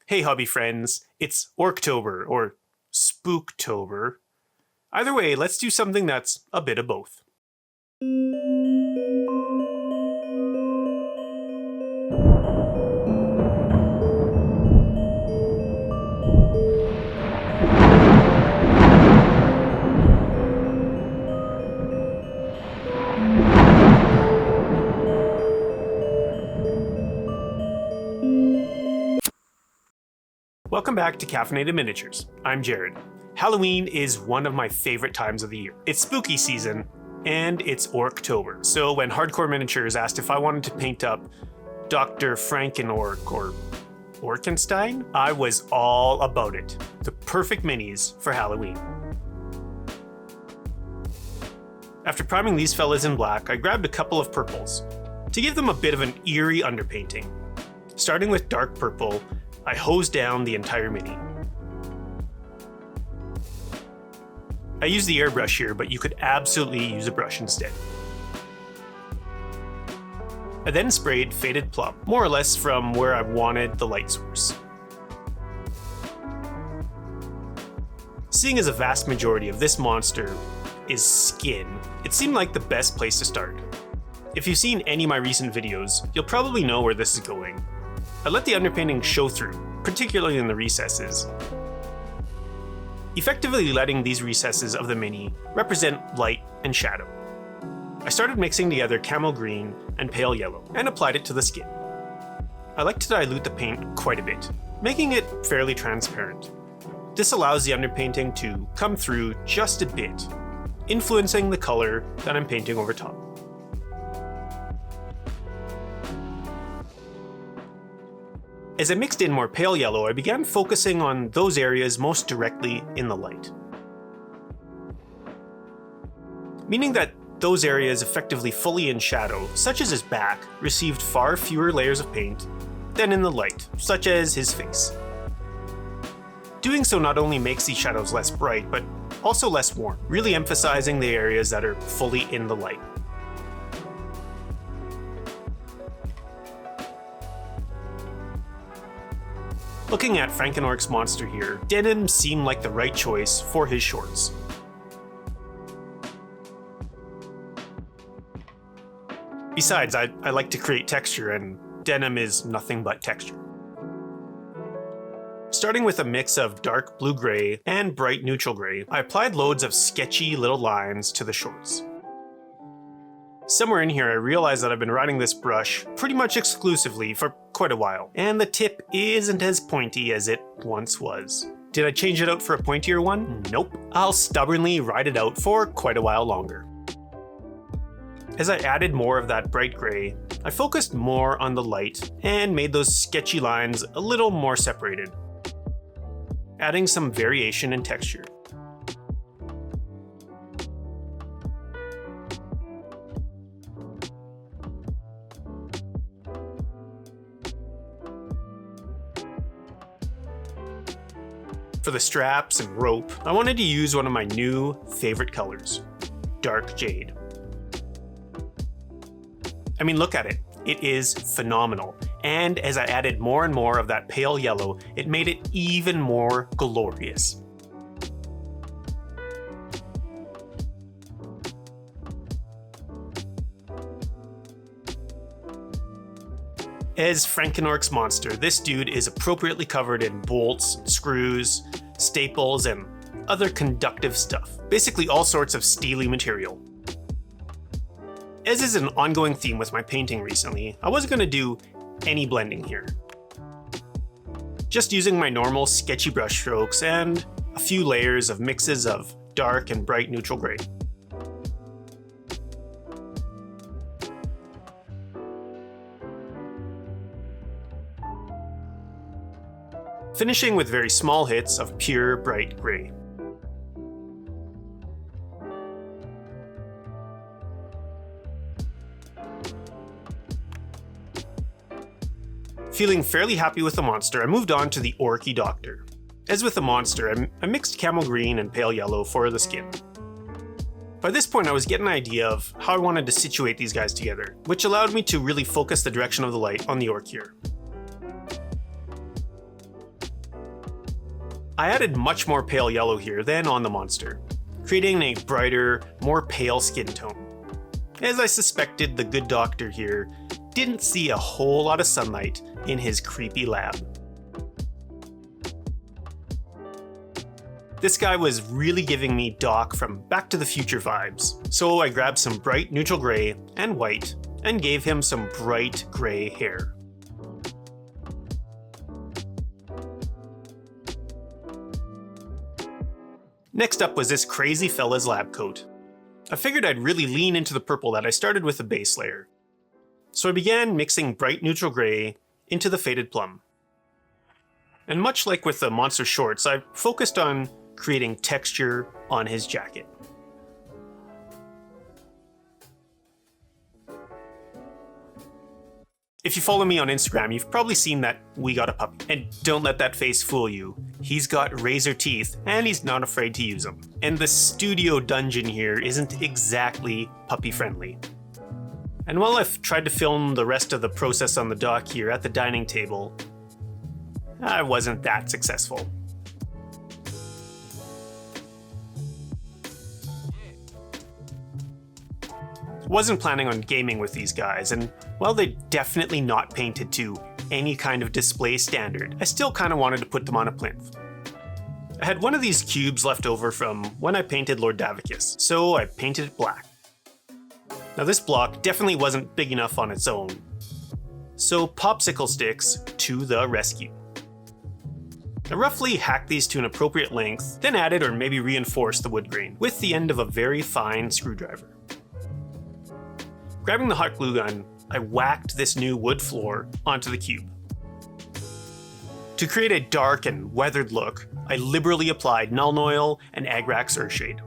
Hey hobby friends, it's ORKTOBER, or SPOOKTOBER. Either way, let's do something that's a bit of both. Welcome back to Caffeinated Miniatures. I'm Jared. Halloween is one of my favorite times of the year. It's spooky season, and it's ORKTOBER. So when Hardcore Miniatures asked if I wanted to paint up Dr. Frankenork or Orkenstein, I was all about it. The perfect minis for Halloween. After priming these fellas in black, I grabbed a couple of purples to give them a bit of an eerie underpainting. Starting with dark purple, I hosed down the entire mini. I used the airbrush here, but you could absolutely use a brush instead. I then sprayed Faded Plum, more or less from where I wanted the light source. Seeing as a vast majority of this monster is skin, it seemed like the best place to start. If you've seen any of my recent videos, you'll probably know where this is going. I let the underpainting show through, particularly in the recesses, effectively letting these recesses of the mini represent light and shadow. I started mixing together camel green and pale yellow and applied it to the skin. I like to dilute the paint quite a bit, making it fairly transparent. This allows the underpainting to come through just a bit, influencing the color that I'm painting over top. As I mixed in more pale yellow, I began focusing on those areas most directly in the light. Meaning that those areas effectively fully in shadow, such as his back, received far fewer layers of paint than in the light, such as his face. Doing so not only makes these shadows less bright, but also less warm, really emphasizing the areas that are fully in the light. Looking at Frankenork's monster here, denim seemed like the right choice for his shorts. Besides, I like to create texture, and denim is nothing but texture. Starting with a mix of dark blue-gray and bright neutral gray, I applied loads of sketchy little lines to the shorts. Somewhere in here I realized that I've been riding this brush pretty much exclusively for quite a while, and the tip isn't as pointy as it once was. Did I change it out for a pointier one? Nope. I'll stubbornly ride it out for quite a while longer. As I added more of that bright gray, I focused more on the light and made those sketchy lines a little more separated, adding some variation in texture. For the straps and rope, I wanted to use one of my new favorite colors, dark jade. I mean, look at it. It is phenomenal. And as I added more and more of that pale yellow, it made it even more glorious. As Frankenork's monster, this dude is appropriately covered in bolts, screws, staples, and other conductive stuff. Basically all sorts of steely material. As is an ongoing theme with my painting recently, I wasn't going to do any blending here. Just using my normal sketchy brush strokes and a few layers of mixes of dark and bright neutral gray. Finishing with very small hits of pure bright gray. Feeling fairly happy with the monster, I moved on to the Orky Doctor. As with the monster, I mixed camel green and pale yellow for the skin. By this point I was getting an idea of how I wanted to situate these guys together, which allowed me to really focus the direction of the light on the orc here. I added much more pale yellow here than on the monster, creating a brighter, more pale skin tone. As I suspected, the good doctor here didn't see a whole lot of sunlight in his creepy lab. This guy was really giving me Doc from Back to the Future vibes, so I grabbed some bright neutral gray and white and gave him some bright gray hair. Next up was this crazy fella's lab coat. I figured I'd really lean into the purple that I started with the base layer. So I began mixing bright neutral gray into the faded plum. And much like with the monster shorts, I focused on creating texture on his jacket. If you follow me on Instagram, you've probably seen that we got a puppy. And don't let that face fool you. He's got razor teeth, and he's not afraid to use them. And the studio dungeon here isn't exactly puppy friendly. And while I've tried to film the rest of the process on the dock here at the dining table, I wasn't that successful. Wasn't planning on gaming with these guys, and while they're definitely not painted to any kind of display standard, I still kind of wanted to put them on a plinth. I had one of these cubes left over from when I painted Lord Davicus, so I painted it black. Now this block definitely wasn't big enough on its own, so popsicle sticks to the rescue. I roughly hacked these to an appropriate length, then added or maybe reinforced the wood grain with the end of a very fine screwdriver. Grabbing the hot glue gun, I whacked this new wood floor onto the cube. To create a dark and weathered look, I liberally applied Nuln Oil and Agrax Earthshade.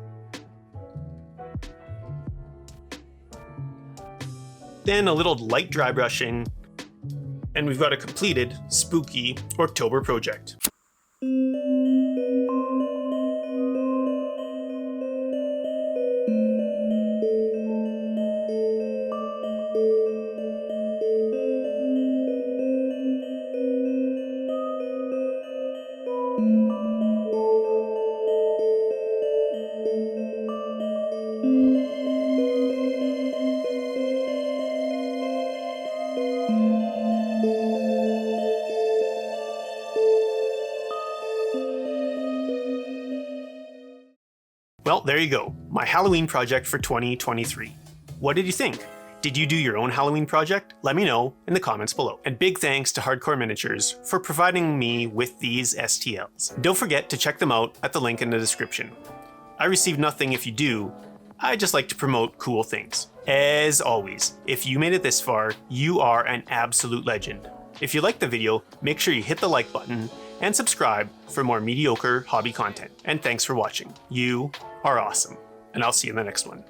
Then a little light dry brushing, and we've got a completed spooky ORKTOBER project. Well, there you go, my Halloween project for 2023. What did you think? Did you do your own Halloween project? Let me know in the comments below. And big thanks to Hardcore Miniatures for providing me with these STLs. Don't forget to check them out at the link in the description. I receive nothing if you do, I just like to promote cool things. As always, if you made it this far, you are an absolute legend. If you liked the video, make sure you hit the like button and subscribe for more mediocre hobby content. And thanks for watching. You are awesome, and I'll see you in the next one.